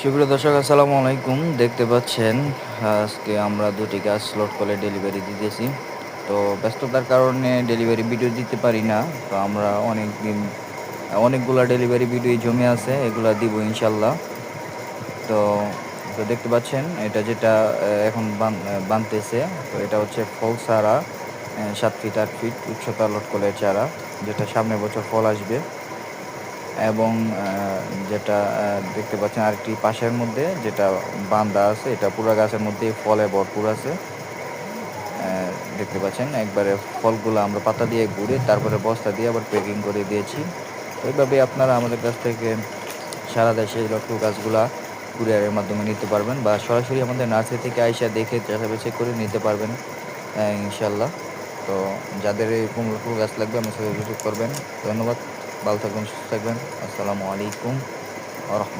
সুপ্রিয় দর্শক আসসালামু আলাইকুম। দেখতে পাচ্ছেন আজকে আমরা দুটি গাছ লোড করে ডেলিভারি দিতেছি। তো ব্যস্ততার কারণে ডেলিভারি ভিডিও দিতে পারি না। তো আমরা অনেকগুলা ডেলিভারি ভিডিও জমে আছে, এগুলা দিব ইনশাল্লাহ। তো তো দেখতে পাচ্ছেন এটা যেটা এখন বানতেছে। তো এটা হচ্ছে ফল চারা, 7 ফিট 8 ফিট উচ্চতা লটকলের চারা, যেটা সামনের বছর ফল আসবে। এবং যেটা দেখতে পাচ্ছেন আরেকটি পাশের মধ্যে যেটা বান্দা আছে, এটা পুরা গাছের মধ্যে ফলে ভরপুর আছে। দেখতে পাচ্ছেন একবারে ফলগুলো আমরা পাতা দিয়ে ঘুরে তারপরে বস্তা দিয়ে আবার প্যাকিং করে দিয়েছি। তো এইভাবে আপনারা আমাদের কাছ থেকে সারা দেশে এই লটকল গাছগুলা কুরিয়ারের মাধ্যমে নিতে পারবেন, বা সরাসরি আমাদের নার্সারি থেকে আইসা দেখে যাচাই করে নিতে পারবেন ইনশাল্লাহ। তো যাদের এরকম লটকল গাছ লাগবে আমার সাথে যোগাযোগ করবেন। ধন্যবাদ। ভালো থাকবেন, সুস্থ থাকবেন। আসসালামু আলাইকুম ওয়া রাহমাতুল্লাহ।